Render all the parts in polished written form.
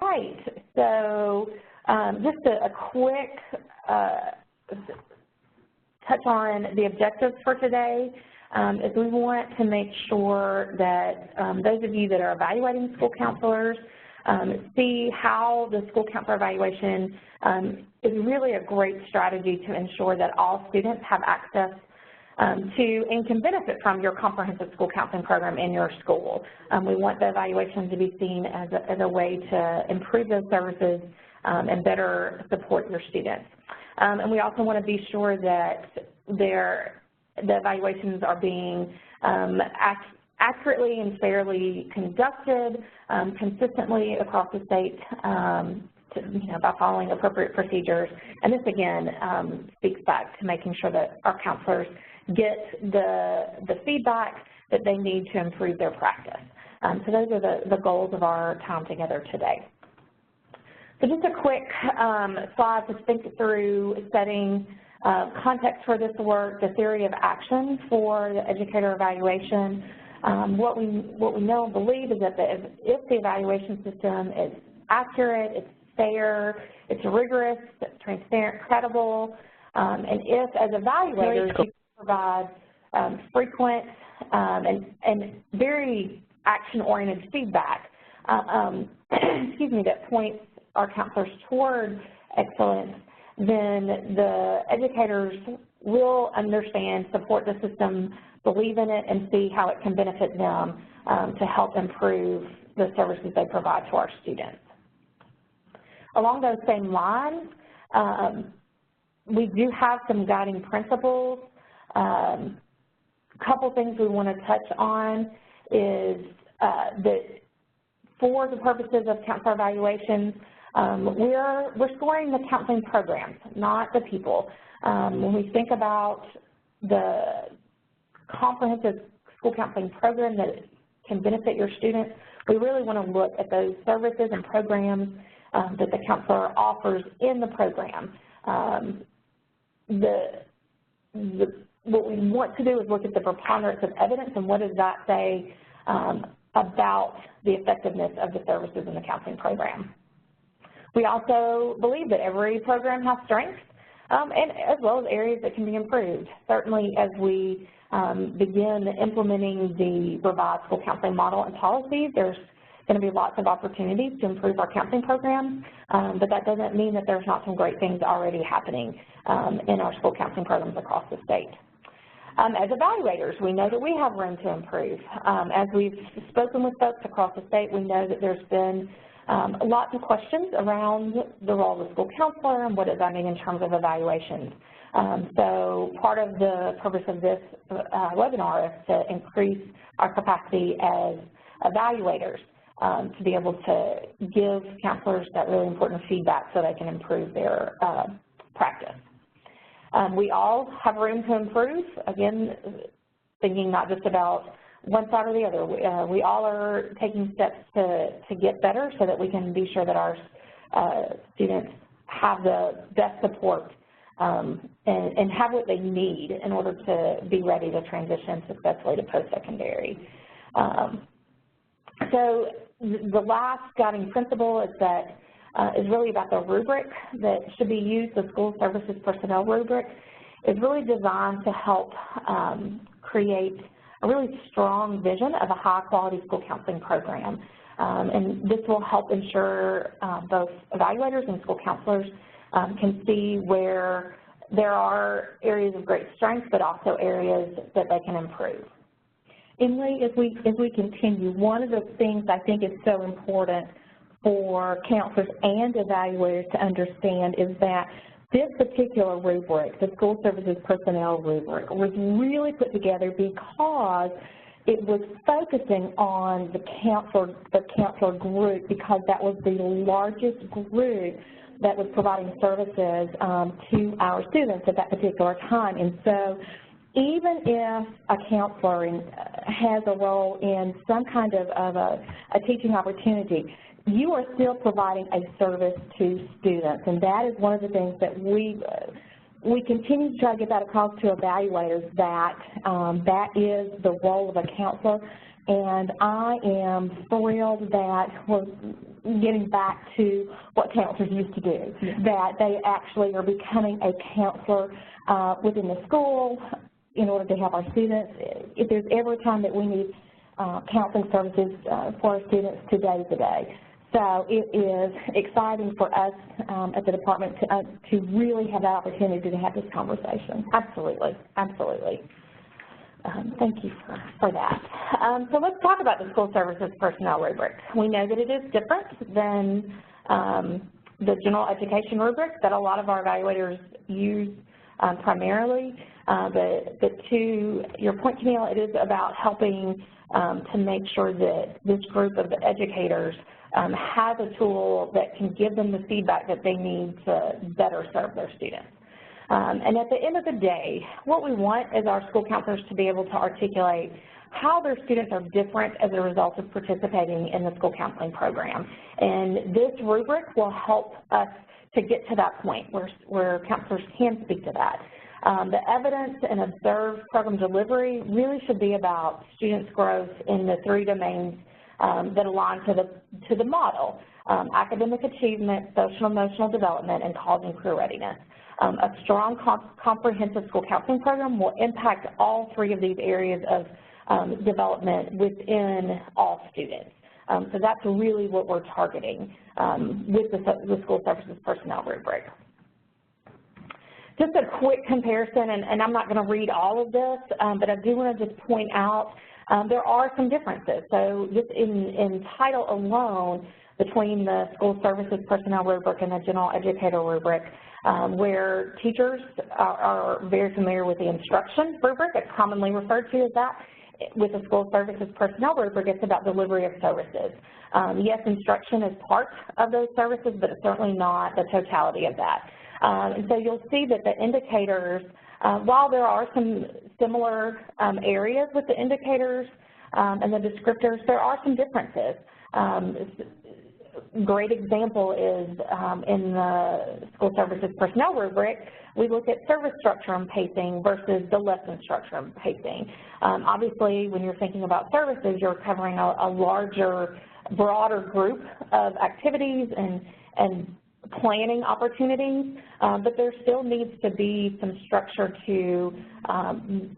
right, so just a quick touch on the objectives for today is we want to make sure that those of you that are evaluating school counselors see how the school counselor evaluation is really a great strategy to ensure that all students have access to and can benefit from your comprehensive school counseling program in your school. We want the evaluation to be seen as a way to improve those services and better support your students. And we also want to be sure that the evaluations are being accurately and fairly conducted consistently across the state by following appropriate procedures. And this, again, speaks back to making sure that our counselors get the feedback that they need to improve their practice. So those are the goals of our time together today. So just a quick slide to think through setting context for this work, the theory of action for the educator evaluation. What we know and believe is that if the evaluation system is accurate, it's fair, it's rigorous, transparent, credible, and if as evaluators you provide frequent and very action-oriented feedback, that points our counselors toward excellence, then the educators will understand, support the system, believe in it, and see how it can benefit them to help improve the services they provide to our students. Along those same lines, we do have some guiding principles. A couple things we want to touch on is that for the purposes of counselor evaluations, we're scoring the counseling programs, not the people. When we think about the comprehensive school counseling program that can benefit your students, we really want to look at those services and programs that the counselor offers in the program. What we want to do is look at the preponderance of evidence and what does that say about the effectiveness of the services in the counseling program. We also believe that every program has strengths and as well as areas that can be improved. Certainly as we begin implementing the revised school counseling model and policies, there's going to be lots of opportunities to improve our counseling programs, but that doesn't mean that there's not some great things already happening in our school counseling programs across the state. As evaluators, we know that we have room to improve. As we've spoken with folks across the state, we know that there's been lots of questions around the role of the school counselor and what does that mean in terms of evaluations. So part of the purpose of this webinar is to increase our capacity as evaluators to be able to give counselors that really important feedback so they can improve their practice. We all have room to improve, again, thinking not just about one side or the other. We all are taking steps to get better so that we can be sure that our students have the best support and have what they need in order to be ready to transition successfully to post-secondary. So the last guiding principle is that is really about the rubric that should be used. The school services personnel rubric is really designed to help create a really strong vision of a high-quality school counseling program. And this will help ensure both evaluators and school counselors can see where there are areas of great strength, but also areas that they can improve. And Leigh, as we continue, one of the things I think is so important for counselors and evaluators to understand is that this particular rubric, the school services personnel rubric, was really put together because it was focusing on the counselor group, because that was the largest group that was providing services to our students at that particular time. And so even if a counselor has a role in some kind of a teaching opportunity, you are still providing a service to students, and that is one of the things that we continue to try to get that across to evaluators, that that is the role of a counselor. And I am thrilled that getting back to what counselors used to do, that they actually are becoming a counselor within the school in order to help our students. If there's ever a time that we need counseling services for our students, today's the day. So it is exciting for us at the department to really have that opportunity to have this conversation. Absolutely, absolutely. Thank you for that. So let's talk about the school services personnel rubric. We know that it is different than the general education rubric that a lot of our evaluators use primarily, but to your point, Camille, it is about helping to make sure that this group of educators has a tool that can give them the feedback that they need to better serve their students. And at the end of the day, what we want is our school counselors to be able to articulate how their students are different as a result of participating in the school counseling program. And this rubric will help us to get to that point where counselors can speak to that. The evidence and observed program delivery really should be about students' growth in the 3 domains that align to the model: academic achievement, social and emotional development, and college and career readiness. A strong comprehensive school counseling program will impact all 3 of these areas of development within all students. So that's really what we're targeting with the school services personnel rubric. Just a quick comparison, and I'm not going to read all of this, but I do want to just point out there are some differences. So just in title alone between the school services personnel rubric and the general educator rubric, where teachers are very familiar with the instruction rubric, it's commonly referred to as that. With the school services personnel rubric, it's about delivery of services. Yes, instruction is part of those services, but it's certainly not the totality of that. And so you'll see that the indicators, while there are some similar areas with the indicators and the descriptors, there are some differences. Great example is in the school services personnel rubric, we look at service structure and pacing versus the lesson structure and pacing. Obviously, when you're thinking about services, you're covering a larger, broader group of activities and planning opportunities, but there still needs to be some structure to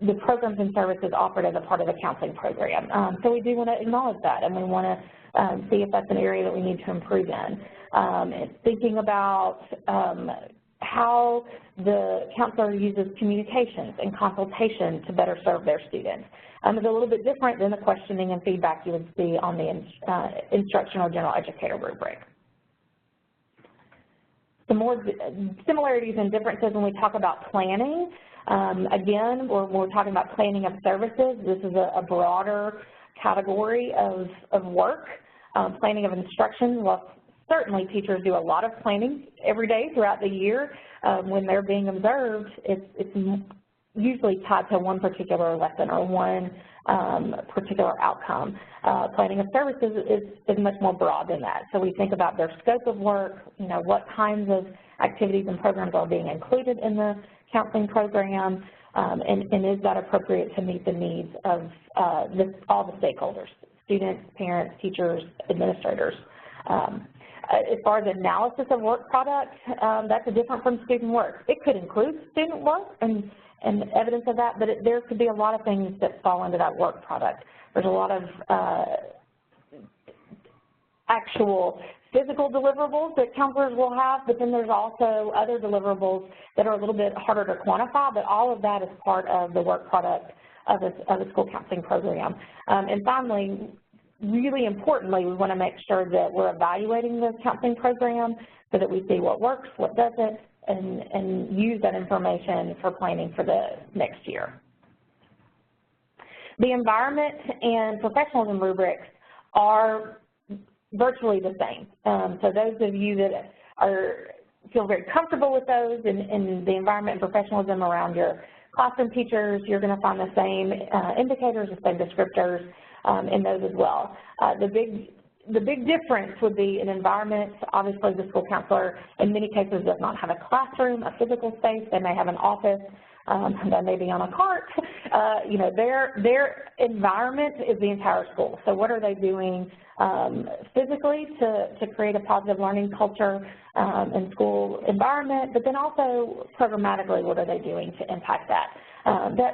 the programs and services offered as a part of the counseling program. So we do want to acknowledge that, and we want to see if that's an area that we need to improve in. Thinking about how the counselor uses communications and consultation to better serve their students. It's a little bit different than the questioning and feedback you would see on the instructional general educator rubric. Some more similarities and differences when we talk about planning. Again, when we're talking about planning of services, this is a broader category of work. Planning of instruction, well, certainly teachers do a lot of planning every day throughout the year. When they're being observed, it's usually tied to one particular lesson or one particular outcome. Planning of services is much more broad than that. So we think about their scope of work, what kinds of activities and programs are being included in the counseling program, and is that appropriate to meet the needs of all the stakeholders: students, parents, teachers, administrators. As far as analysis of work product, that's different from student work. It could include student work and evidence of that, but there could be a lot of things that fall into that work product. There's a lot of actual physical deliverables that counselors will have, but then there's also other deliverables that are a little bit harder to quantify, but all of that is part of the work product of a school counseling program. And finally, really importantly, we want to make sure that we're evaluating the counseling program so that we see what works, what doesn't, and use that information for planning for the next year. The environment and professionalism rubrics are virtually the same. So those of you that feel very comfortable with those and the environment and professionalism around your classroom teachers, you're going to find the same indicators, the same descriptors in those as well. The big difference would be an environment. Obviously, the school counselor in many cases does not have a classroom, a physical space. They may have an office they may be on a cart. You know, their environment is the entire school. So what are they doing physically to create a positive learning culture and school environment, but then also programmatically, what are they doing to impact that?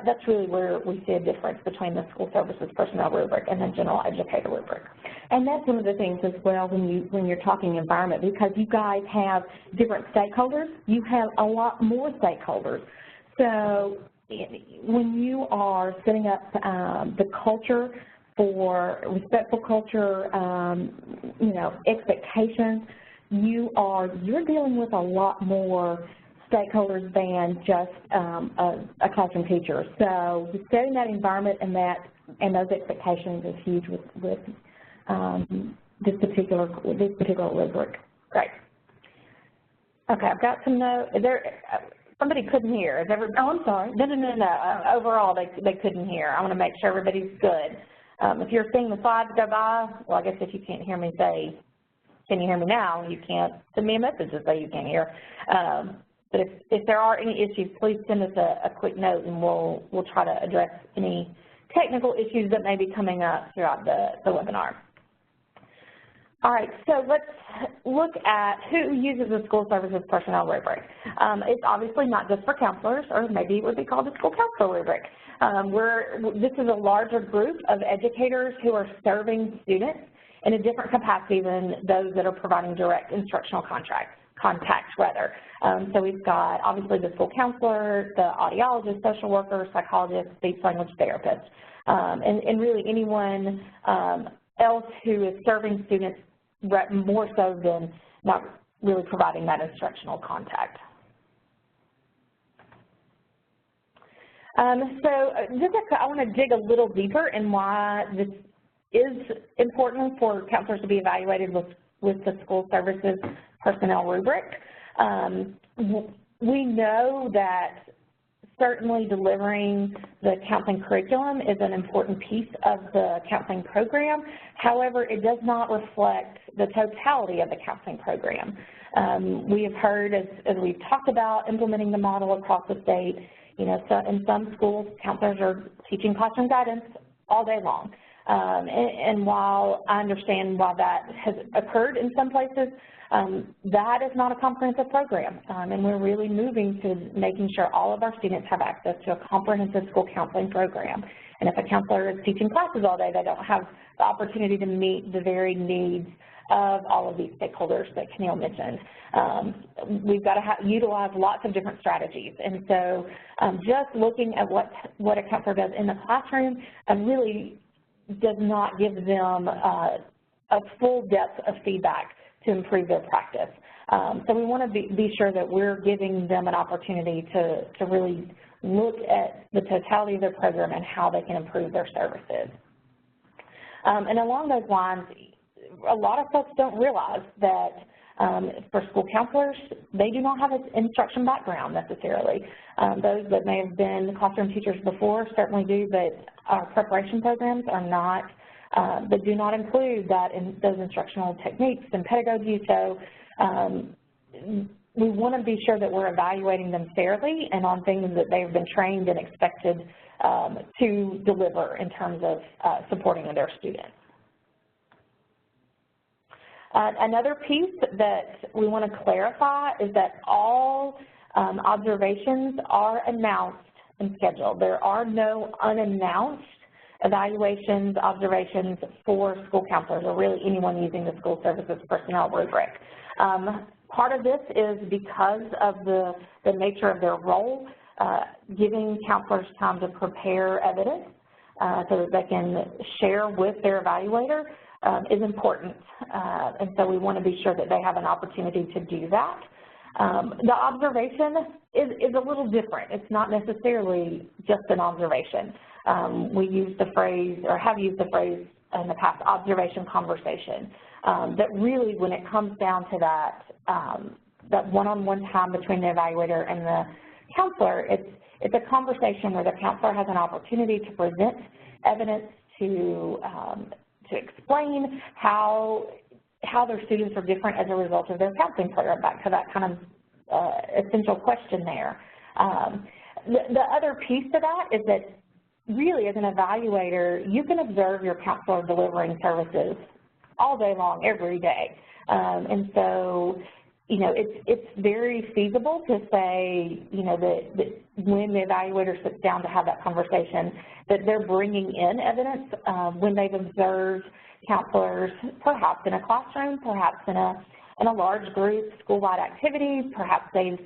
That's really where we see a difference between the school services personnel rubric and the general educator rubric. And that's one of the things as well when you're talking environment, because you guys have different stakeholders. You have a lot more stakeholders. So when you are setting up the culture for respectful culture, you know, expectations, you're dealing with a lot more stakeholders than just a classroom teacher. So setting that environment and those expectations is huge with this particular rubric. Great. Okay, I've got some notes. Somebody couldn't hear. Oh, I'm sorry. No. Overall, they couldn't hear. I want to make sure everybody's good. If you're seeing the slides go by, well, I guess if you can't hear me, say, can you hear me now? You can't send me a message to say you can't hear. But if there are any issues, please send us a quick note, and we'll try to address any technical issues that may be coming up throughout the webinar. All right, so let's look at who uses the school services personnel rubric. It's obviously not just for counselors, or maybe it would be called the school counselor rubric. This is a larger group of educators who are serving students in a different capacity than those that are providing direct instructional contacts rather. So we've got obviously the school counselor, the audiologist, social worker, psychologist, speech language therapist, and really anyone else who is serving students more so than not really providing that instructional contact. So I want to dig a little deeper in why this is important for counselors to be evaluated with the school services personnel rubric. We know that certainly delivering the counseling curriculum is an important piece of the counseling program. However, it does not reflect the totality of the counseling program. We have heard, as we've talked about, implementing the model across the state. You know, so in some schools, counselors are teaching classroom guidance all day long. And while I understand why that has occurred in some places, that is not a comprehensive program, and we're really moving to making sure all of our students have access to a comprehensive school counseling program. And if a counselor is teaching classes all day, they don't have the opportunity to meet the varied needs of all of these stakeholders that Keneal mentioned. We've got to utilize lots of different strategies, and so just looking at what a counselor does in the classroom really does not give them a full depth of feedback to improve their practice. So we want to be sure that we're giving them an opportunity to really look at the totality of their program and how they can improve their services. And along those lines, a lot of folks don't realize that for school counselors, they do not have an instruction background necessarily. Those that may have been classroom teachers before certainly do, but our preparation programs are not, that do not include that in those instructional techniques and pedagogy. So we want to be sure that we're evaluating them fairly and on things that they've been trained and expected to deliver in terms of supporting their students. Another piece that we want to clarify is that all observations are announced and scheduled. There are no unannounced evaluations, observations for school counselors or really anyone using the school services personnel rubric. Part of this is because of the nature of their role, giving counselors time to prepare evidence so that they can share with their evaluator is important, and so we want to be sure that they have an opportunity to do that. The observation is a little different. It's not necessarily just an observation. We use the phrase, or have used the phrase in the past, observation conversation, that really when it comes down to that one-on-one time between the evaluator and the counselor, it's a conversation where the counselor has an opportunity to present evidence to explain how their students are different as a result of their counseling program, back to that kind of essential question there. the other piece to that is that really as an evaluator, you can observe your counselor delivering services all day long, every day. And so, you know, it's very feasible to say, you know, that when the evaluator sits down to have that conversation, that they're bringing in evidence when they've observed counselors, perhaps in a classroom, perhaps in a large group, school-wide activities, perhaps they've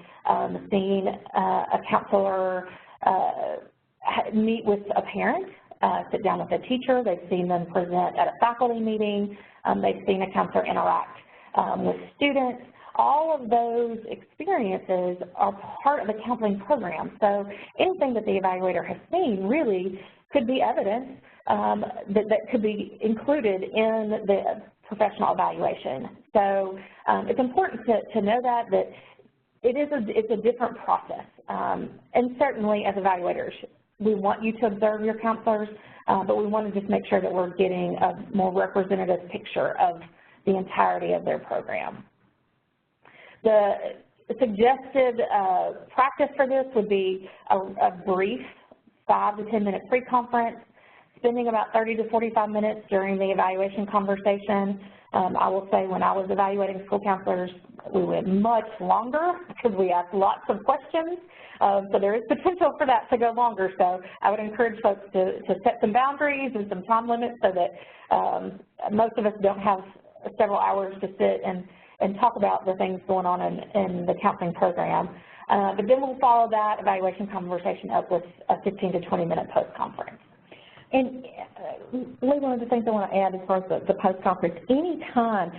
seen a counselor meet with a parent, sit down with a teacher, they've seen them present at a faculty meeting, they've seen a counselor interact with students. All of those experiences are part of the counseling program. So anything that the evaluator has seen really could be evidence that could be included in the professional evaluation. So it's important to know that it's a different process. And certainly as evaluators, we want you to observe your counselors, but we want to just make sure that we're getting a more representative picture of the entirety of their program. The suggested practice for this would be a brief 5 to 10 minute pre-conference, spending about 30 to 45 minutes during the evaluation conversation. I will say when I was evaluating school counselors, we went much longer because we asked lots of questions. So there is potential for that to go longer. So I would encourage folks to set some boundaries and some time limits so that most of us don't have several hours to sit and talk about the things going on in the counseling program. But then we'll follow that evaluation conversation up with a 15 to 20 minute post-conference. And Leigh, one of the things I want to add as far as the post-conference, anytime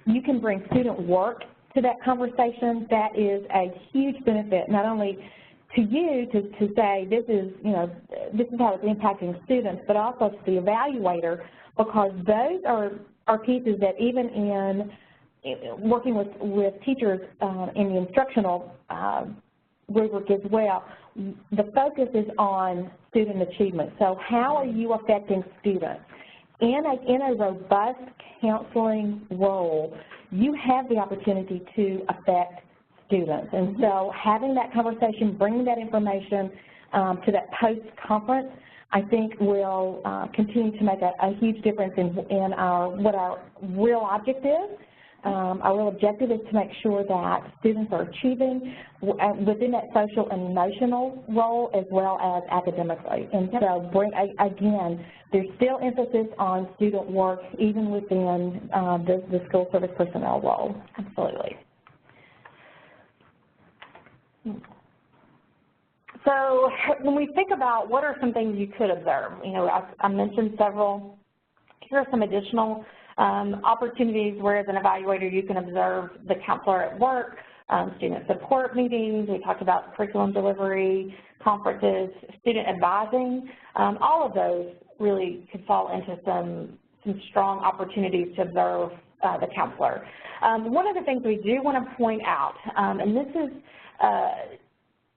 you can bring student work to that conversation, that is a huge benefit, not only to you to say this is, you know, this is how it's impacting students, but also to the evaluator, because those are pieces that even in working with teachers in the instructional rubric as well, the focus is on student achievement. So how are you affecting students? In a robust counseling role, you have the opportunity to affect students. And so having that conversation, bringing that information to that post-conference, I think will continue to make a huge difference in what our real object is. Our real objective is to make sure that students are achieving within that social and emotional role as well as academically. And so, again, there's still emphasis on student work even within the school service personnel role. Absolutely. So when we think about what are some things you could observe, you know, I mentioned several. Here are some additional opportunities where as an evaluator you can observe the counselor at work, student support meetings, we talked about curriculum delivery, conferences, student advising. All of those really could fall into some strong opportunities to observe the counselor. One of the things we do want to point out, and this is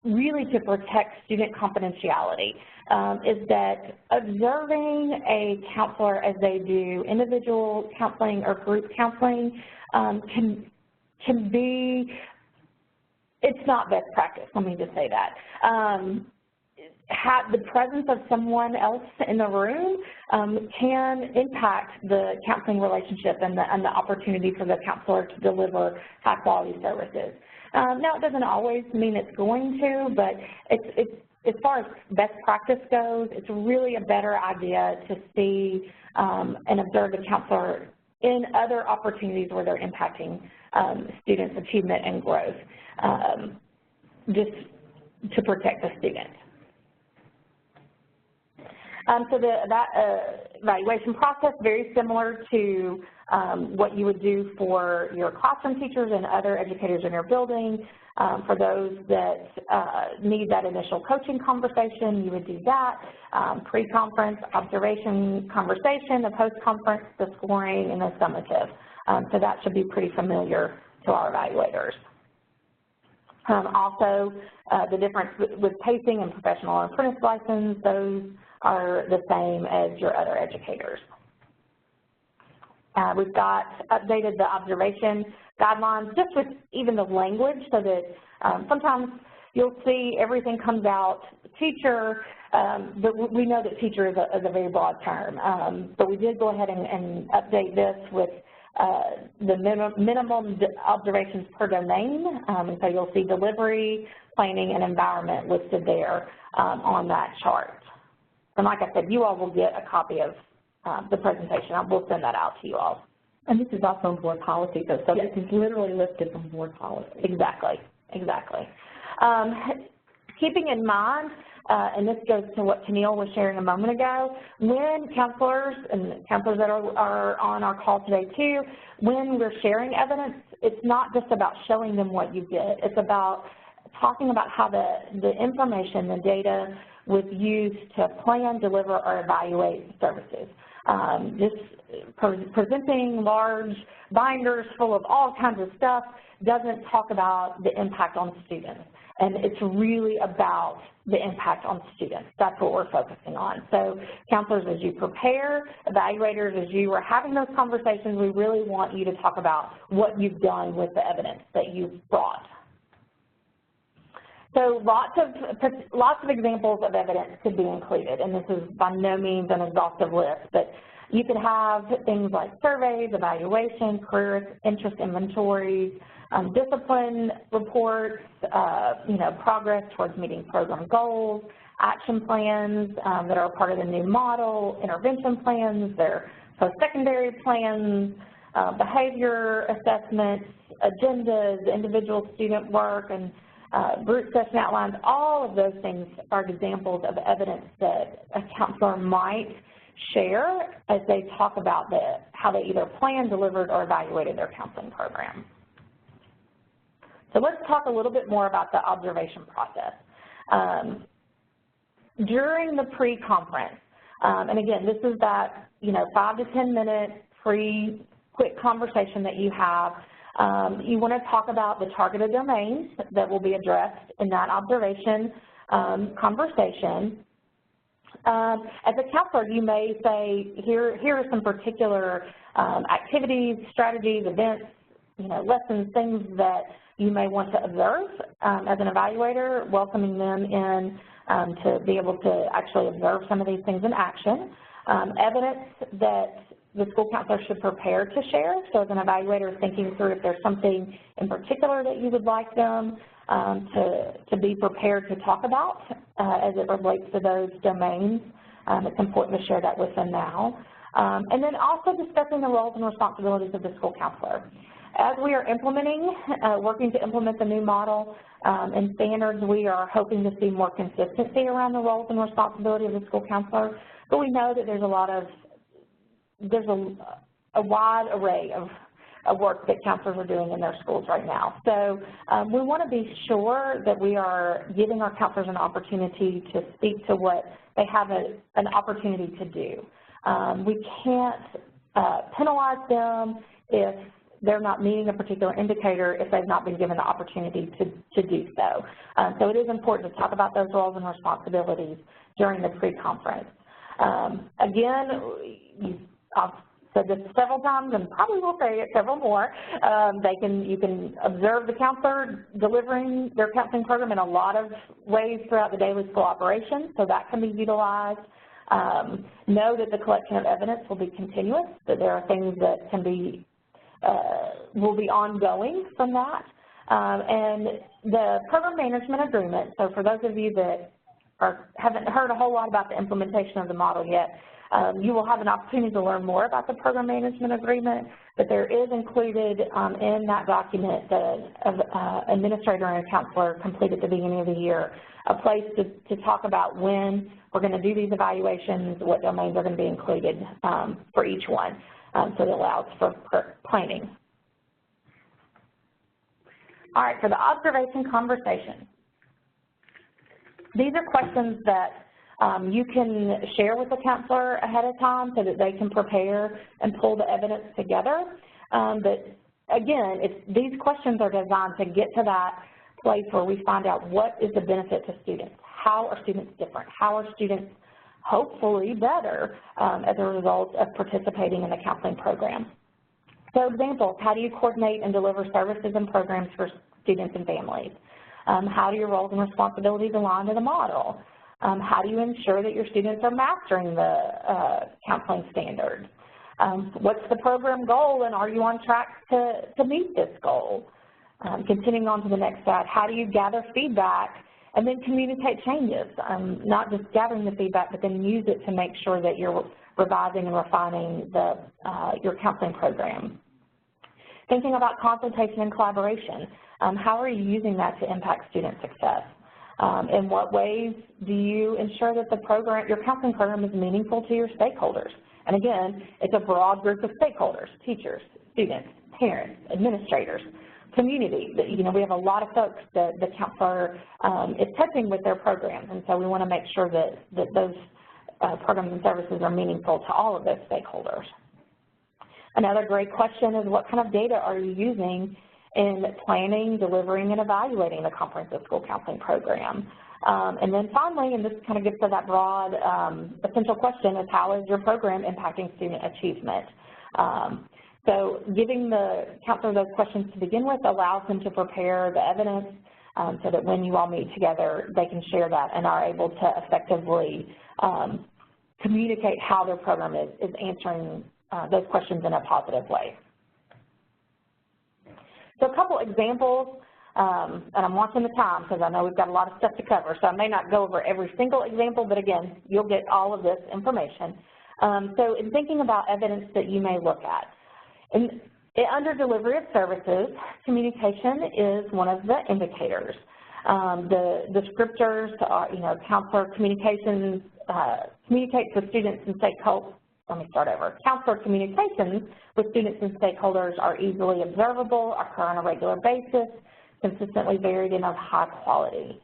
really to protect student confidentiality, is that observing a counselor as they do individual counseling or group counseling can be, it's not best practice, let me just say that. The presence of someone else in the room can impact the counseling relationship and the opportunity for the counselor to deliver high-quality services. Now, it doesn't always mean it's going to, but as far as best practice goes, it's really a better idea to see and observe the counselor in other opportunities where they're impacting students' achievement and growth, just to protect the student. So that evaluation process, very similar to what you would do for your classroom teachers and other educators in your building. For those that need that initial coaching conversation, you would do that. Pre-conference, observation, conversation, the post-conference, the scoring, and the summative. So that should be pretty familiar to our evaluators. Also, the difference with pacing and professional and apprentice license, those are the same as your other educators. We've got updated the observation guidelines just with even the language so that sometimes you'll see everything comes out teacher, but we know that teacher is a very broad term. But we did go ahead and update this with the minimum observations per domain, and so you'll see delivery, planning, and environment listed there on that chart. And like I said, you all will get a copy of the presentation. We'll send that out to you all. And this is also on board policy, so yes. This is literally listed from board policy. Exactly, exactly. Keeping in mind, and this goes to what Tennille was sharing a moment ago, when counselors, and counselors that are on our call today too, when we're sharing evidence, it's not just about showing them what you did. It's about talking about how the information, the data was used to plan, deliver, or evaluate services. Just presenting large binders full of all kinds of stuff doesn't talk about the impact on students. And it's really about the impact on students. That's what we're focusing on. So counselors, as you prepare, evaluators, as you are having those conversations, we really want you to talk about what you've done with the evidence that you've brought. So lots of examples of evidence could be included, and this is by no means an exhaustive list, but you could have things like surveys, evaluation, career interest inventories, discipline reports, progress towards meeting program goals, action plans that are part of the new model, intervention plans, their post-secondary plans, behavior assessments, agendas, individual student work, and group session outlines. All of those things are examples of evidence that a counselor might share as they talk about how they either planned, delivered, or evaluated their counseling program. So let's talk a little bit more about the observation process. During the pre-conference, and again, this is that 5 to 10 minute quick conversation that you have. You want to talk about the targeted domains that will be addressed in that observation conversation. As a counselor, you may say, here are some particular activities, strategies, events, lessons, things that you may want to observe as an evaluator, welcoming them in to be able to actually observe some of these things in action. Evidence that the school counselor should prepare to share. So as an evaluator, thinking through if there's something in particular that you would like them to be prepared to talk about as it relates to those domains. It's important to share that with them now. And then also discussing the roles and responsibilities of the school counselor. As we are implementing, working to implement the new model and standards, we are hoping to see more consistency around the roles and responsibilities of the school counselor. But we know that there's a wide array of work that counselors are doing in their schools right now. So we want to be sure that we are giving our counselors an opportunity to speak to what they have an opportunity to do. We can't penalize them if they're not meeting a particular indicator if they've not been given the opportunity to do so. So it is important to talk about those roles and responsibilities during the pre-conference. Again, I've said this several times and probably will say it several more. You can observe the counselor delivering their counseling program in a lot of ways throughout the daily school operations, so that can be utilized. Know that the collection of evidence will be continuous, that there are things that will be ongoing from that. And the program management agreement, so for those of you that haven't heard a whole lot about the implementation of the model yet, you will have an opportunity to learn more about the program management agreement, but there is included in that document that an administrator and a counselor complete at the beginning of the year, a place to talk about when we're going to do these evaluations, what domains are going to be included for each one, so it allows for planning. All right, for the observation conversation. These are questions that you can share with the counselor ahead of time so that they can prepare and pull the evidence together. But again, these questions are designed to get to that place where we find out what is the benefit to students. How are students different? How are students hopefully better as a result of participating in the counseling program? So examples, how do you coordinate and deliver services and programs for students and families? How do your roles and responsibilities align to the model? How do you ensure that your students are mastering the counseling standards? What's the program goal, and are you on track to meet this goal? Continuing on to the next slide, how do you gather feedback and then communicate changes? Not just gathering the feedback, but then use it to make sure that you're revising and refining your counseling program. Thinking about consultation and collaboration, how are you using that to impact student success? In what ways do you ensure that your counseling program is meaningful to your stakeholders? And again, it's a broad group of stakeholders: teachers, students, parents, administrators, community. We have a lot of folks that the counselor is touching with their programs, and so we want to make sure that those programs and services are meaningful to all of those stakeholders. Another great question is, what kind of data are you using in planning, delivering, and evaluating the comprehensive school counseling program? And then finally, and this kind of gets to that broad essential question, is how is your program impacting student achievement? So giving the counselor those questions to begin with allows them to prepare the evidence so that when you all meet together, they can share that and are able to effectively communicate how their program is answering those questions in a positive way. So a couple examples, and I'm watching the time because I know we've got a lot of stuff to cover, so I may not go over every single example, but again, you'll get all of this information. So in thinking about evidence that you may look at, under delivery of services, communication is one of the indicators. The descriptors are, counselor communications, communicates with students and stakeholders. Let me start over. Counselor communications with students and stakeholders are easily observable, occur on a regular basis, consistently varied, and of high quality.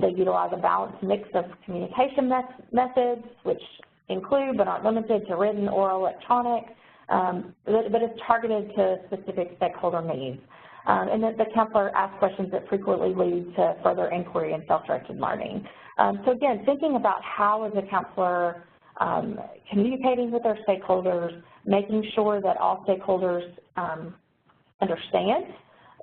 They utilize a balanced mix of communication methods, which include but aren't limited to written, oral, electronic, but it's targeted to specific stakeholder needs. And that the counselor asks questions that frequently lead to further inquiry and self-directed learning. So again, thinking about how is a counselor communicating with their stakeholders, making sure that all stakeholders understand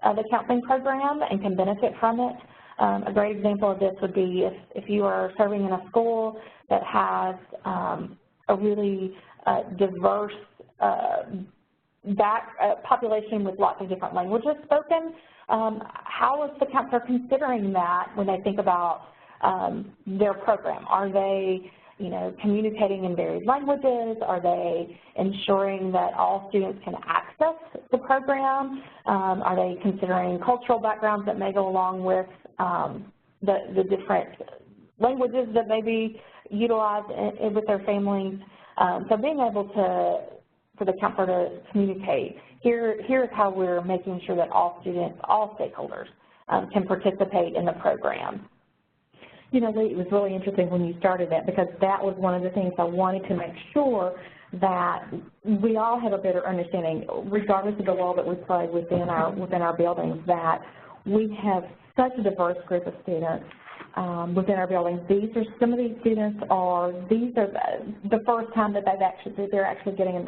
the counseling program and can benefit from it. A great example of this would be if you are serving in a school that has a really diverse population with lots of different languages spoken, how is the counselor considering that when they think about their program? Are they communicating in varied languages? Are they ensuring that all students can access the program? Are they considering cultural backgrounds that may go along with the different languages that may be utilized with their families? So being able for the counselor to communicate, here's how we're making sure that all students, all stakeholders can participate in the program. Leigh, it was really interesting when you started that, because that was one of the things I wanted to make sure that we all have a better understanding, regardless of the role that we play within our buildings, that we have such a diverse group of students within our buildings. Some of these students are the first time that they're actually getting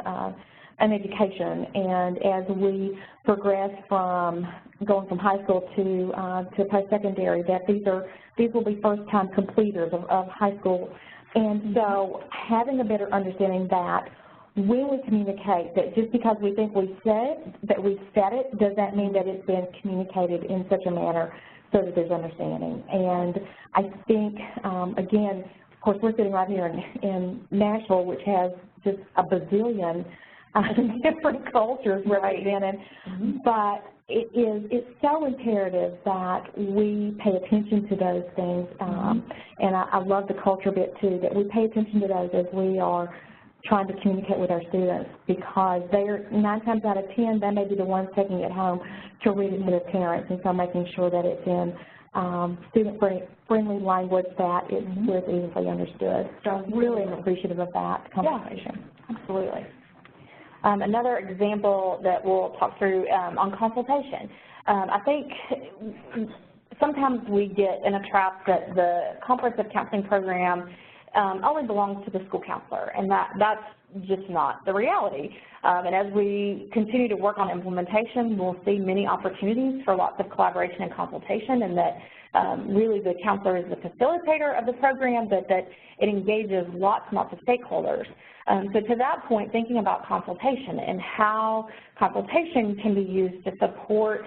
an education, and as we progress from going from high school to post-secondary, that these will be first-time completers of high school. And so having a better understanding that when we communicate, that just because we think we said it, does that mean that it's been communicated in such a manner so that there's understanding. And I think, again, of course, we're sitting right here in Nashville, which has just a bazillion different cultures represented, but it's so imperative that we pay attention to those things, and I love the culture bit too, that we pay attention to those as we are trying to communicate with our students, because they're 9 times out of 10, they may be the ones taking it home to read it to their parents, and so making sure that it's in student-friendly language that is easily understood. So I'm really appreciative of that conversation. Yeah, absolutely. Another example that we'll talk through on consultation. I think sometimes we get in a trap that the comprehensive counseling program only belongs to the school counselor, and that's just not the reality. And as we continue to work on implementation, we'll see many opportunities for lots of collaboration and consultation, and that really the counselor is the facilitator of the program, but that it engages lots and lots of stakeholders. So to that point, thinking about consultation and how consultation can be used to support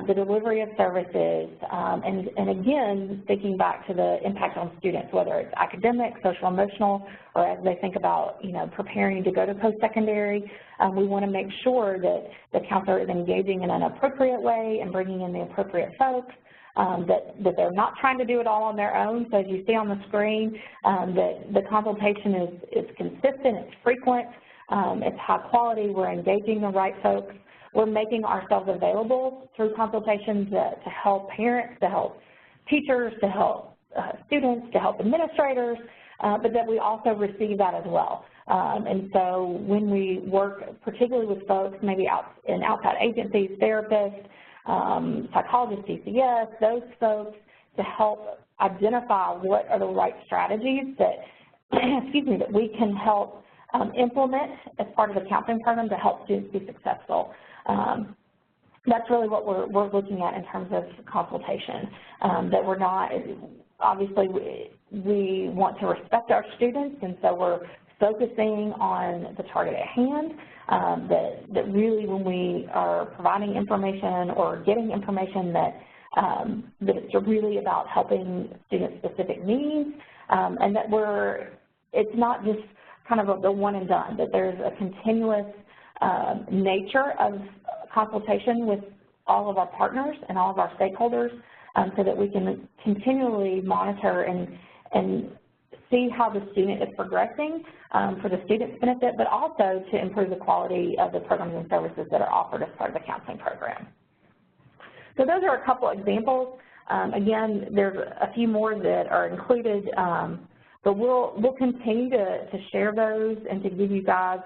the delivery of services, and again, thinking back to the impact on students, whether it's academic, social, emotional, or as they think about, preparing to go to post-secondary, we want to make sure that the counselor is engaging in an appropriate way and bringing in the appropriate folks, that they're not trying to do it all on their own. So as you see on the screen, that the consultation is consistent, it's frequent, it's high quality, we're engaging the right folks. We're making ourselves available through consultations to help parents, to help teachers, to help students, to help administrators, but that we also receive that as well. And so when we work particularly with folks maybe in outside agencies, therapists, psychologists, CCS, those folks, to help identify what are the right strategies that, that we can help implement as part of the counseling program to help students be successful. That's really what we're looking at in terms of consultation, that we're not, obviously we want to respect our students, and so we're focusing on the target at hand, that really when we are providing information or getting information that it's really about helping student-specific needs, and that it's not just kind of the one and done, that there's a continuous nature of consultation with all of our partners and all of our stakeholders, so that we can continually monitor and see how the student is progressing for the student's benefit, but also to improve the quality of the programs and services that are offered as part of the counseling program. So those are a couple examples. Again, there's a few more that are included, but we'll continue to share those and to give you guys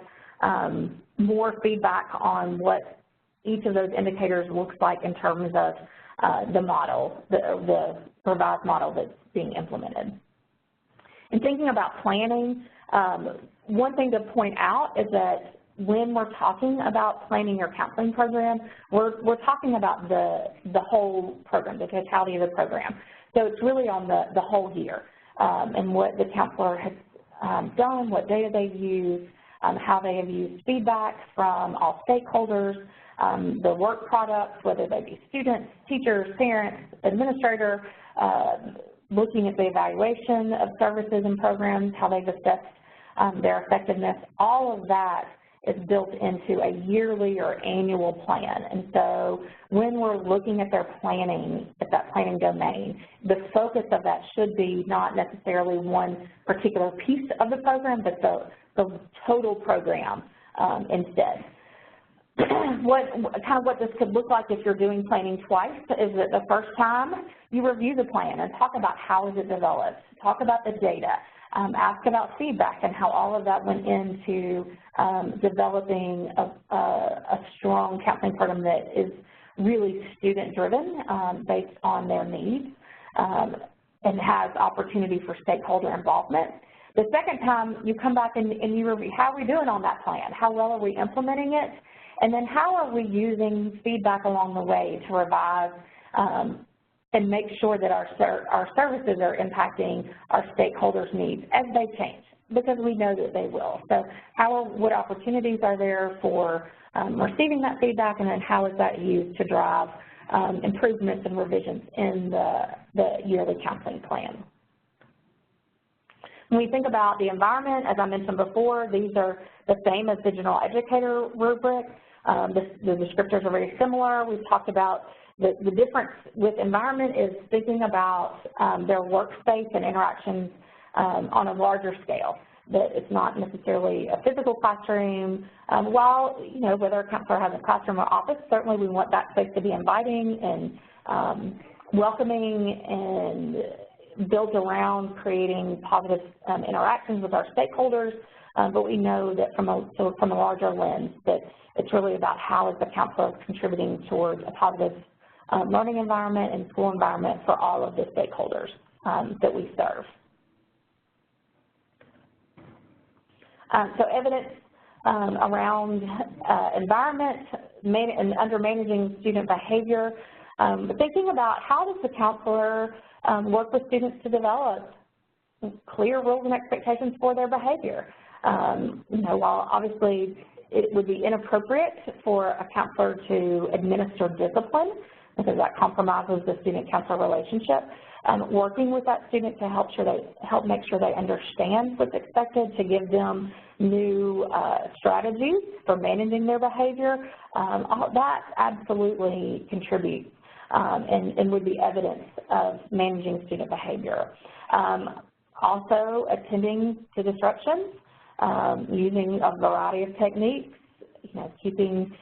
more feedback on what each of those indicators looks like in terms of the model, the revised model that's being implemented. And thinking about planning, one thing to point out is that when we're talking about planning your counseling program, we're talking about the whole program, the totality of the program. So it's really on the whole year, and what the counselor has done, what data they've used, how they have used feedback from all stakeholders, the work products, whether they be students, teachers, parents, administrator, looking at the evaluation of services and programs, how they've assessed their effectiveness. All of that is built into a yearly or annual plan. And so when we're looking at their planning, at that planning domain, the focus of that should be not necessarily one particular piece of the program, but the total program instead. What this could look like if you're doing planning twice is that the first time you review the plan and talk about how is it developed, talk about the data, ask about feedback and how all of that went into developing a strong counseling program that is really student-driven based on their needs and has opportunity for stakeholder involvement. The second time you come back and you review, how are we doing on that plan? How well are we implementing it? And then how are we using feedback along the way to revise and make sure that our services are impacting our stakeholders' needs as they change, because we know that they will. So what opportunities are there for receiving that feedback, and then how is that used to drive improvements and revisions in the yearly counseling plan? When we think about the environment, as I mentioned before, these are the same as the general educator rubric. The descriptors are very similar. We've talked about the difference with environment is thinking about their workspace and interactions on a larger scale, that it's not necessarily a physical classroom. While, whether a counselor has a classroom or office, certainly we want that space to be inviting and welcoming and built around creating positive interactions with our stakeholders, but we know that from a larger lens that it's really about how is the counselor contributing towards a positive learning environment and school environment for all of the stakeholders that we serve. So evidence around environment and under managing student behavior, thinking about how does the counselor work with students to develop clear rules and expectations for their behavior. While obviously it would be inappropriate for a counselor to administer discipline because that compromises the student-counselor relationship, working with that student to help make sure they understand what's expected, to give them new strategies for managing their behavior, that absolutely contributes and would be evidence of managing student behavior. Also, attending to disruptions, using a variety of techniques, keeping,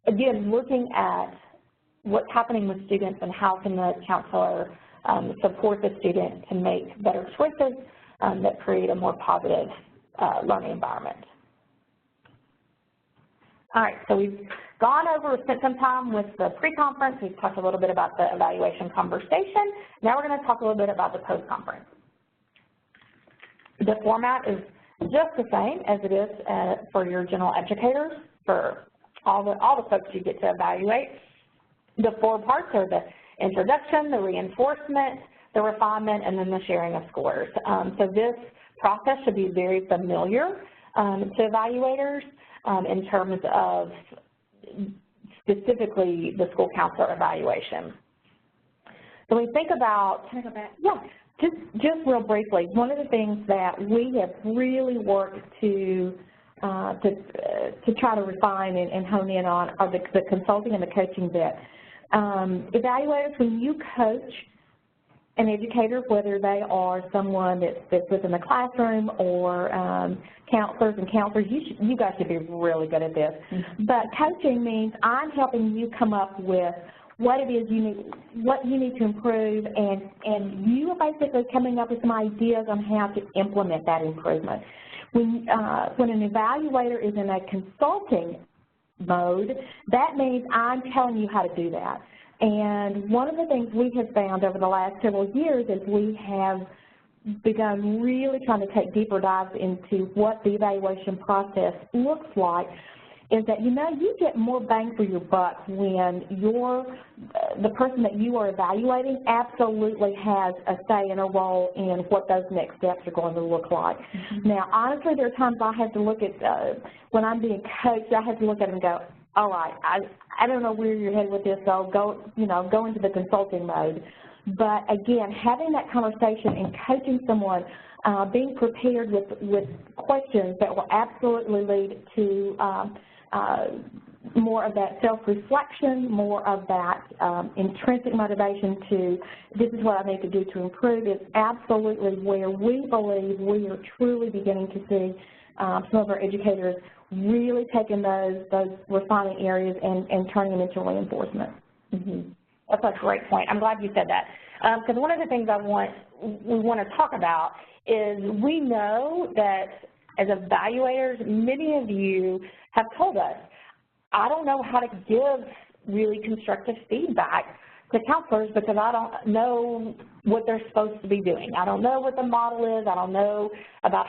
again, looking at what's happening with students and how can the counselor support the student to make better choices that create a more positive learning environment. All right, so we've spent some time with the pre-conference. We've talked a little bit about the evaluation conversation. Now we're going to talk a little bit about the post-conference. The format is just the same as it is for your general educators, for all the folks you get to evaluate. The 4 parts are the introduction, the reinforcement, the refinement, and then the sharing of scores. So this process should be very familiar to evaluators in terms of specifically the school counselor evaluation. So we think about, just real briefly, one of the things that we have really worked to try to refine and hone in on are the consulting and the coaching bit. Evaluators, when you coach an educator, whether they are someone that's within the classroom or counselors and counselors, you guys should be really good at this. Mm-hmm. But coaching means I'm helping you come up with what it is what you need to improve, and you are basically coming up with some ideas on how to implement that improvement. When an evaluator is in a consulting mode, that means I'm telling you how to do that. And one of the things we have found over the last several years is we have begun really trying to take deeper dives into what the evaluation process looks like, is that, you get more bang for your buck when the person that you are evaluating absolutely has a say and a role in what those next steps are going to look like. Mm-hmm. Now, honestly, there are times I have to look at, when I'm being coached, I have to look at it and go, all right, I don't know where you're headed with this, so go into the consulting mode. But again, having that conversation and coaching someone, being prepared with questions that will absolutely lead to more of that self-reflection, more of that intrinsic motivation to this is what I need to do to improve, is absolutely where we believe we are truly beginning to see some of our educators really taking those refining areas and turning them into reinforcement. Mm-hmm. That's a great point. I'm glad you said that. Because one of the things we want to talk about is we know that as evaluators, many of you have told us, I don't know how to give really constructive feedback to counselors because I don't know what they're supposed to be doing. I don't know what the model is. I don't know about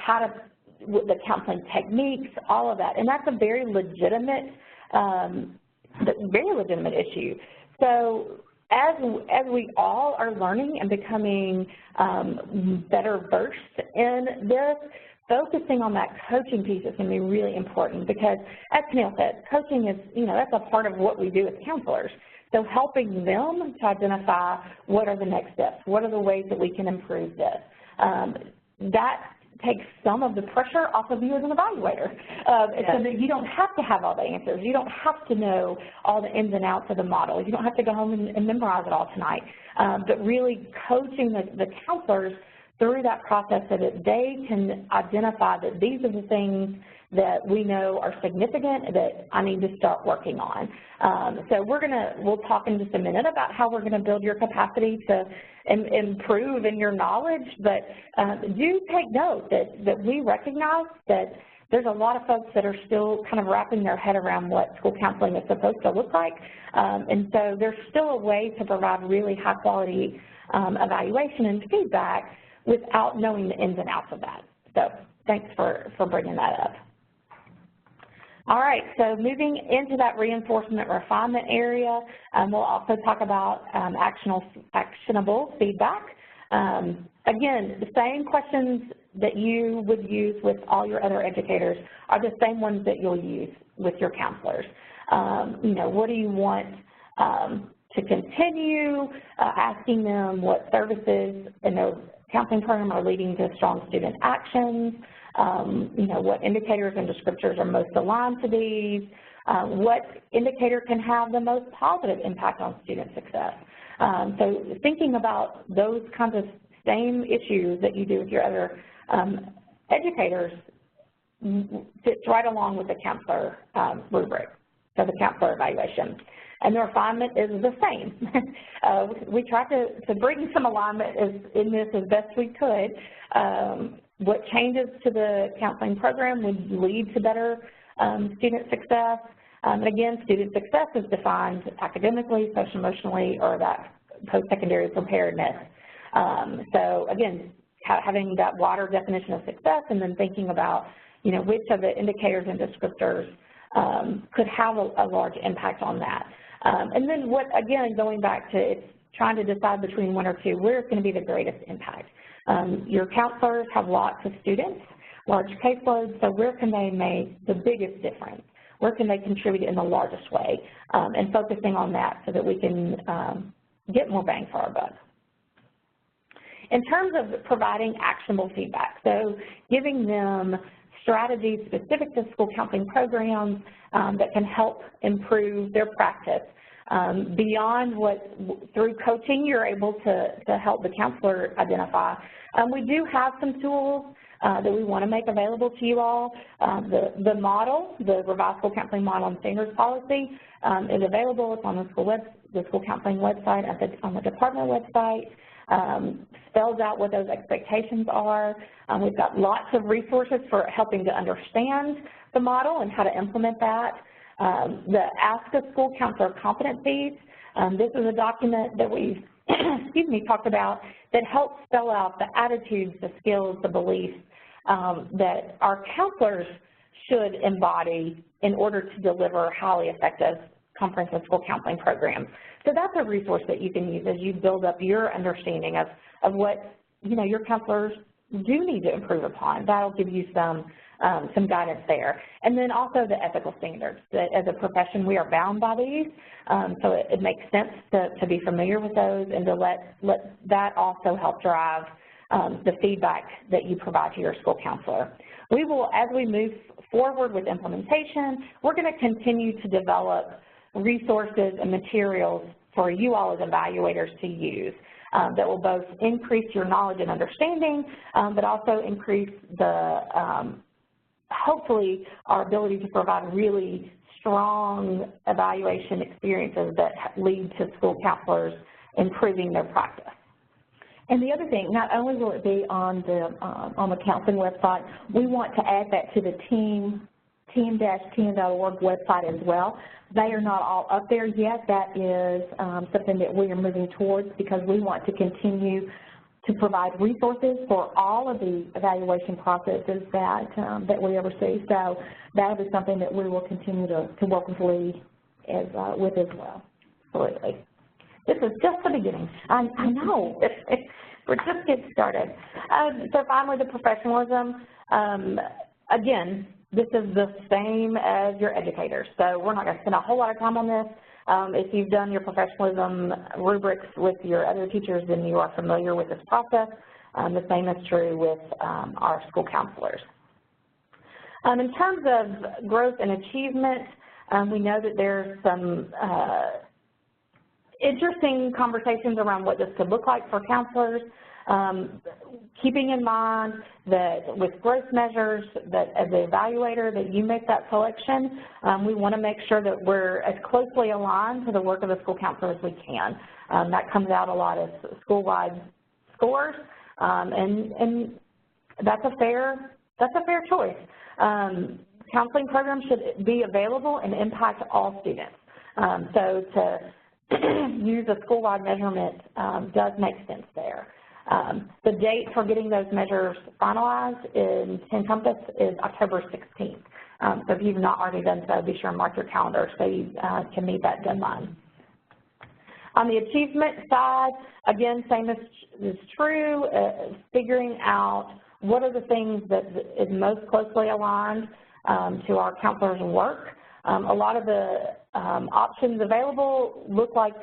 the counseling techniques, all of that. And that's a very legitimate issue. So as we all are learning and becoming better versed in this, focusing on that coaching piece is going to be really important because, as Camille said, coaching is, that's a part of what we do as counselors. So helping them to identify what are the next steps, what are the ways that we can improve this. That takes some of the pressure off of you as an evaluator, so that you don't have to have all the answers. You don't have to know all the ins and outs of the model. You don't have to go home and memorize it all tonight. But really coaching the counselors through that process so that they can identify that these are the things that we know are significant that I need to start working on. So we'll talk in just a minute about how we're going to build your capacity to improve in your knowledge, but do take note that we recognize that there's a lot of folks that are still kind of wrapping their head around what school counseling is supposed to look like, and so there's still a way to provide really high quality evaluation and feedback without knowing the ins and outs of that. So thanks for bringing that up. All right, so moving into that reinforcement refinement area, we'll also talk about actionable feedback. Again, the same questions that you would use with all your other educators are the same ones that you'll use with your counselors. You know, what do you want to continue, asking them what services in their counseling program are leading to strong student actions, you know, what indicators and descriptors are most aligned to these, what indicator can have the most positive impact on student success. So thinking about those kinds of same issues that you do with your other educators fits right along with the counselor rubric, so the counselor evaluation. And the refinement is the same. We tried to bring some alignment in this as best we could. What changes to the counseling program would lead to better student success. And again, student success is defined academically, social-emotionally, or that post-secondary preparedness. So again, having that wider definition of success and then thinking about, you know, which of the indicators and descriptors could have a large impact on that. And then what, again, going back to it's trying to decide between one or two, where's going to be the greatest impact? Your counselors have lots of students, large caseloads, so where can they make the biggest difference? Where can they contribute in the largest way? And focusing on that so that we can get more bang for our buck. In terms of providing actionable feedback, so giving them strategies specific to school counseling programs that can help improve their practice. Beyond what, through coaching, you're able to help the counselor identify. We do have some tools that we want to make available to you all. The model, the Revised School Counseling Model and Standards Policy is available. It's on the school counseling website, on the department website. Spells out what those expectations are. We've got lots of resources for helping to understand the model and how to implement that. The Ask a School Counselor competencies, this is a document that we've talked about that helps spell out the attitudes, the skills, the beliefs that our counselors should embody in order to deliver highly effective comprehensive school counseling programs. So that's a resource that you can use as you build up your understanding of what, you know, your counselors do need to improve upon. That'll give you some guidance there. And then also the ethical standards, that as a profession we are bound by these, so it makes sense to be familiar with those and to let that also help drive the feedback that you provide to your school counselor. We will, as we move forward with implementation, we're going to continue to develop resources and materials for you all as evaluators to use that will both increase your knowledge and understanding, but also increase the, hopefully, our ability to provide really strong evaluation experiences that lead to school counselors improving their practice. And the other thing, not only will it be on the counseling website, we want to add that to the team-10.org website as well. They are not all up there yet. That is something that we are moving towards because we want to continue to provide resources for all of the evaluation processes that we oversee. So that will be something that we will continue to work with Leigh with as well. Absolutely. This is just the beginning. I know. We're just getting started. So finally, the professionalism. Again, this is the same as your educators, so we're not going to spend a whole lot of time on this. If you've done your professionalism rubrics with your other teachers, then you are familiar with this process. The same is true with our school counselors. In terms of growth and achievement, we know that there's some interesting conversations around what this could look like for counselors. Keeping in mind that with growth measures, that as an evaluator, that you make that selection, we want to make sure that we're as closely aligned to the work of the school counselor as we can. That comes out a lot as school-wide scores, and that's a fair choice. Counseling programs should be available and impact all students. So to use a school-wide measurement does make sense there. The date for getting those measures finalized in Encompass is October 16th. So if you've not already done so, be sure and mark your calendar so you can meet that deadline. On the achievement side, again, same is true, figuring out what are the things that is most closely aligned to our counselors' work. A lot of the options available look like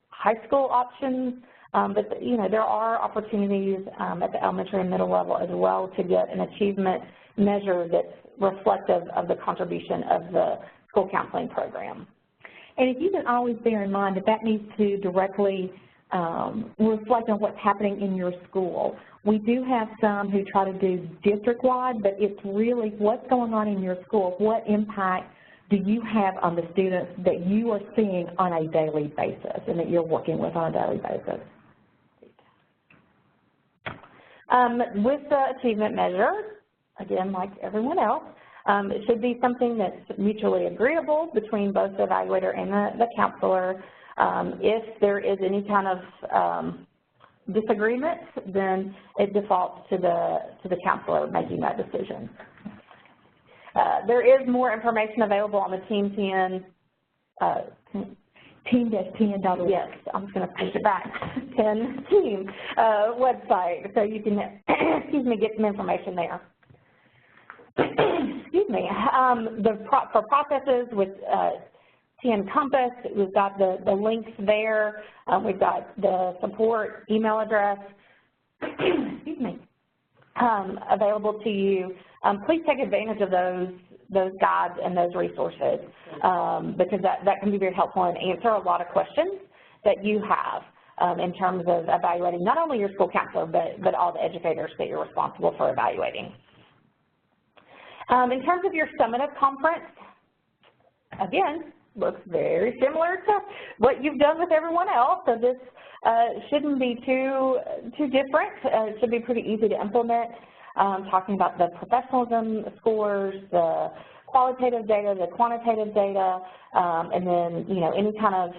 high school options, but there are opportunities at the elementary and middle level as well to get an achievement measure that's reflective of the contribution of the school counseling program. And if you can always bear in mind that that needs to directly reflect on what's happening in your school. We do have some who try to do district-wide, but it's really what's going on in your school, what impact do you have on the students that you are seeing on a daily basis and that you're working with on a daily basis. With the achievement measure, again, like everyone else, it should be something that's mutually agreeable between both the evaluator and the counselor. If there is any kind of disagreement, then it defaults to the counselor making that decision. There is more information available on the Team 10, team-10.org. Yes, I'm just going to push it back, 10 Team website, so you can, excuse me, get some information there. Excuse me. For processes with Encompass, we've got the links there. We've got the support email address, excuse me, available to you. Please take advantage of those guides and those resources because that can be very helpful and answer a lot of questions that you have in terms of evaluating not only your school counselor but all the educators that you're responsible for evaluating. In terms of your summative conference, again, looks very similar to what you've done with everyone else, so this shouldn't be too different. It should be pretty easy to implement, talking about the professionalism scores, the qualitative data, the quantitative data, and then, any kind of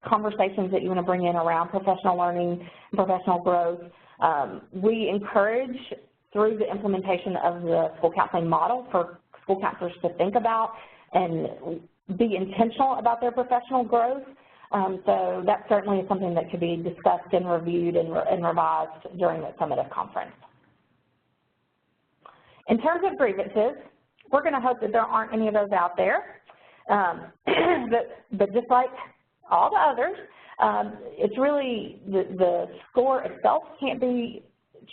conversations that you want to bring in around professional learning and professional growth. We encourage, through the implementation of the school counseling model, for school counselors to think about and be intentional about their professional growth. So that certainly is something that could be discussed and reviewed and revised during the summative conference. In terms of grievances, we're going to hope that there aren't any of those out there. But just like all the others, it's really the score itself can't be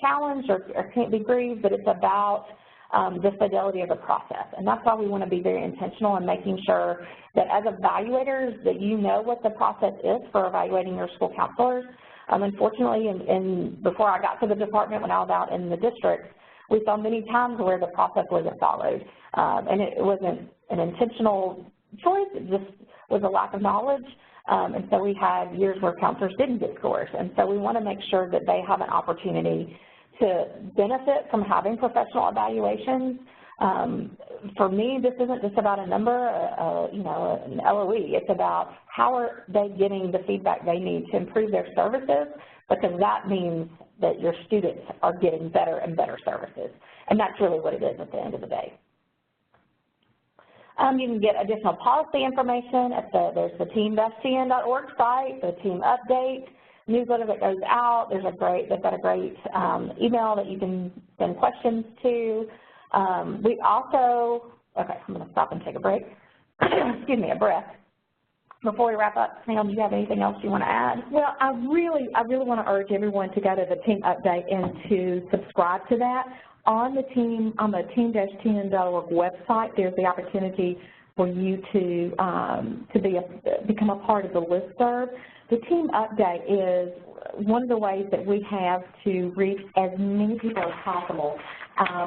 challenged or can't be grieved, but it's about the fidelity of the process. And that's why we want to be very intentional in making sure that as evaluators that you know what the process is for evaluating your school counselors. Unfortunately, before I got to the department, when I was out in the district, we saw many times where the process wasn't followed. And it wasn't an intentional choice, it just was a lack of knowledge. And so we had years where counselors didn't get scores. And so we want to make sure that they have an opportunity to benefit from having professional evaluations. For me, this isn't just about a number, an LOE. It's about how are they getting the feedback they need to improve their services, because that means that your students are getting better and better services. And that's really what it is at the end of the day. You can get additional policy information at there's the team-10.org site, the team update newsletter that goes out. They've got a great email that you can send questions to. We also, okay, I'm going to stop and take a break. Excuse me, a breath. Before we wrap up, Sam, do you have anything else you want to add? Well, I really want to urge everyone to go to the team update and to subscribe to that. On the team-10.org website, there's the opportunity for you to become a part of the listserv. The team update is one of the ways that we have to reach as many people as possible.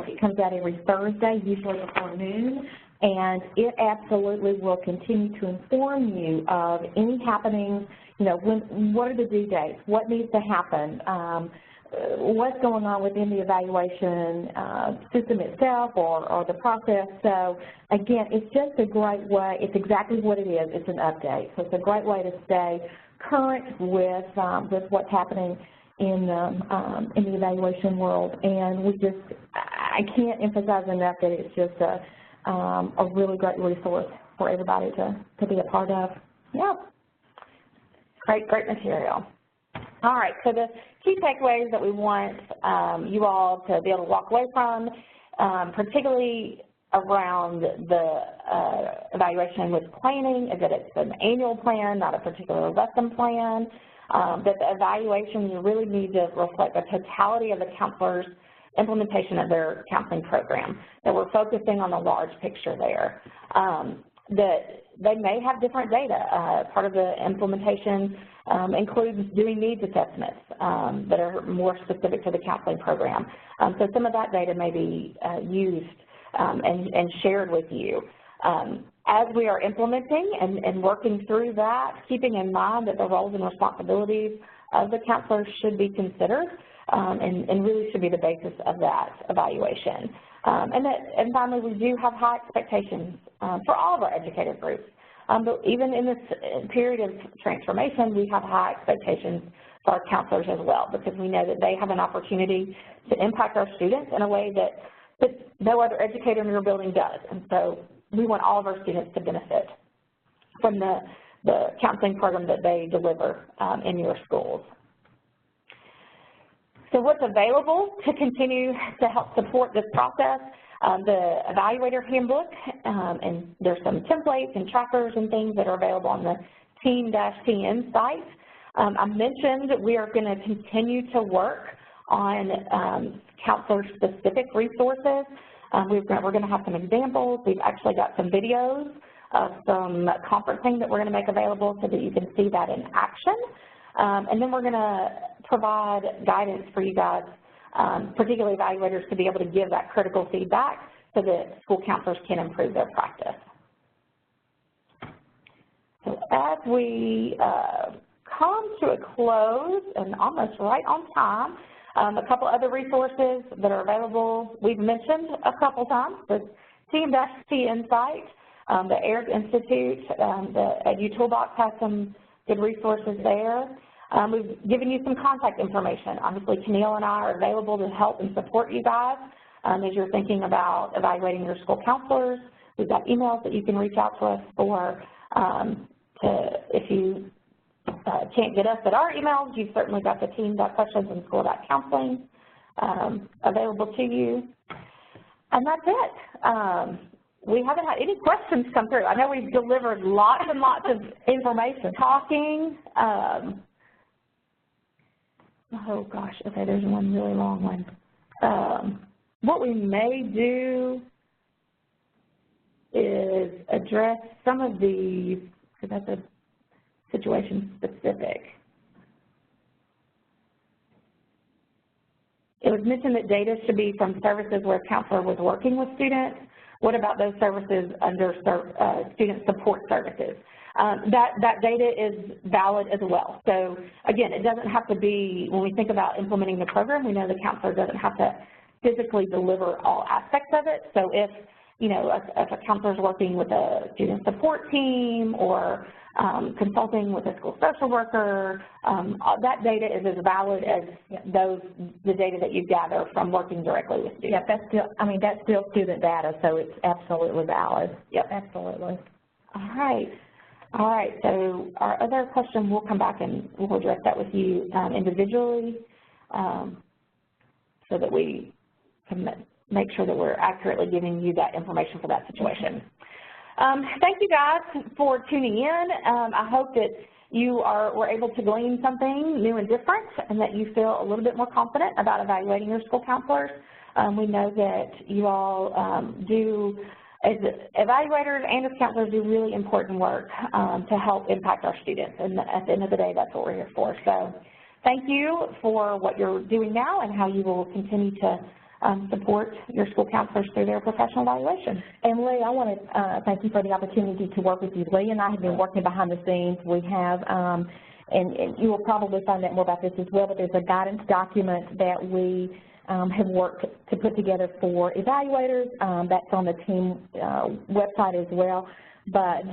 It comes out every Thursday, usually before noon, and it absolutely will continue to inform you of any happenings, what are the due dates, what needs to happen, what's going on within the evaluation system itself or the process. So again, it's just a great way, it's exactly what it is, it's an update. So it's a great way to stay current with what's happening in the evaluation world, and I can't emphasize enough that it's just a really great resource for everybody to be a part of. Yeah, great material. All right, so the key takeaways that we want you all to be able to walk away from, particularly around the evaluation with planning, is that it's an annual plan, not a particular lesson plan, that the evaluations really need to reflect the totality of the counselor's implementation of their counseling program, that we're focusing on the large picture there, that they may have different data. Part of the implementation includes doing needs assessments that are more specific to the counseling program. So some of that data may be used and shared with you. As we are implementing and working through that, keeping in mind that the roles and responsibilities of the counselors should be considered and really should be the basis of that evaluation. And finally, we do have high expectations for all of our educator groups. But even in this period of transformation, we have high expectations for our counselors as well, because we know that they have an opportunity to impact our students in a way that no other educator in your building does. And so we want all of our students to benefit from the counseling program that they deliver in your schools. So what's available to continue to help support this process? The Evaluator Handbook, and there's some templates and trackers and things that are available on the Team-TN site. I mentioned we are going to continue to work on counselor-specific resources. We're going to have some examples. We've actually got some videos of some conferencing that we're going to make available so that you can see that in action. And then we're going to provide guidance for you guys, particularly evaluators, to be able to give that critical feedback so that school counselors can improve their practice. So as we come to a close, and almost right on time, a couple other resources that are available, we've mentioned a couple times, the Team-TN site, the AIRS Institute, the Edu Toolbox has some good resources there. We've given you some contact information. Obviously, Keneal and I are available to help and support you guys as you're thinking about evaluating your school counselors. We've got emails that you can reach out to us for. If you can't get us at our emails, you've certainly got the team.questions and school.counseling available to you. And that's it. We haven't had any questions come through. I know we've delivered lots and lots of information, talking. Oh gosh, okay, there's one really long one. What we may do is address some of these, because that's a situation specific. It was mentioned that data should be from services where a counselor was working with students. What about those services under student support services? That data is valid as well. So again, it doesn't have to be, when we think about implementing the program, we know the counselor doesn't have to physically deliver all aspects of it. So if, you know, if a counselor is working with a student support team or consulting with a school social worker, that data is as valid as the data that you gather from working directly with students. Yeah, that's still, I mean, that's still student data, so it's absolutely valid. Yep, absolutely. All right, so our other question, we'll come back and we'll address that with you individually so that we can make sure that we're accurately giving you that information for that situation. Thank you guys for tuning in. I hope that you were able to glean something new and different and that you feel a little bit more confident about evaluating your school counselors. We know that you all do, as evaluators and as counselors, do really important work to help impact our students. And at the end of the day, that's what we're here for. So thank you for what you're doing now and how you will continue to support your school counselors through their professional evaluation. And Leigh, I want to thank you for the opportunity to work with you. Leigh and I have been working behind the scenes. We have, and you will probably find out more about this as well, but there's a guidance document that we have worked to put together for evaluators. That's on the team website as well. But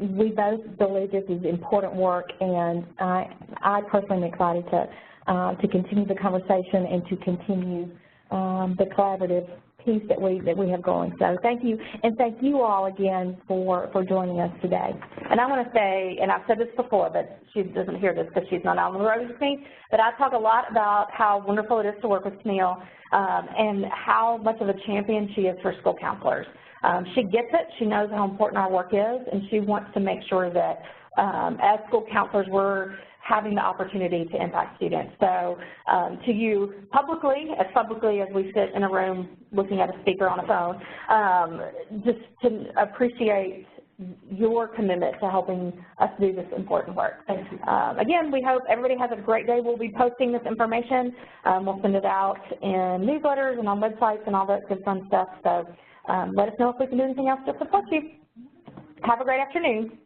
we both believe this is important work, and I personally am excited to continue the conversation and to continue the collaborative piece that we have going. So thank you, and thank you all again for joining us today. And I want to say, and I've said this before, but she doesn't hear this because she's not on the road with me, but I talk a lot about how wonderful it is to work with Camille and how much of a champion she is for school counselors. She gets it, she knows how important our work is, and she wants to make sure that as school counselors we're having the opportunity to impact students. So to you publicly as we sit in a room looking at a speaker on a phone, just to appreciate your commitment to helping us do this important work. Again, we hope everybody has a great day. We'll be posting this information. We'll send it out in newsletters and on websites and all that good fun stuff. So let us know if we can do anything else to support you. Have a great afternoon.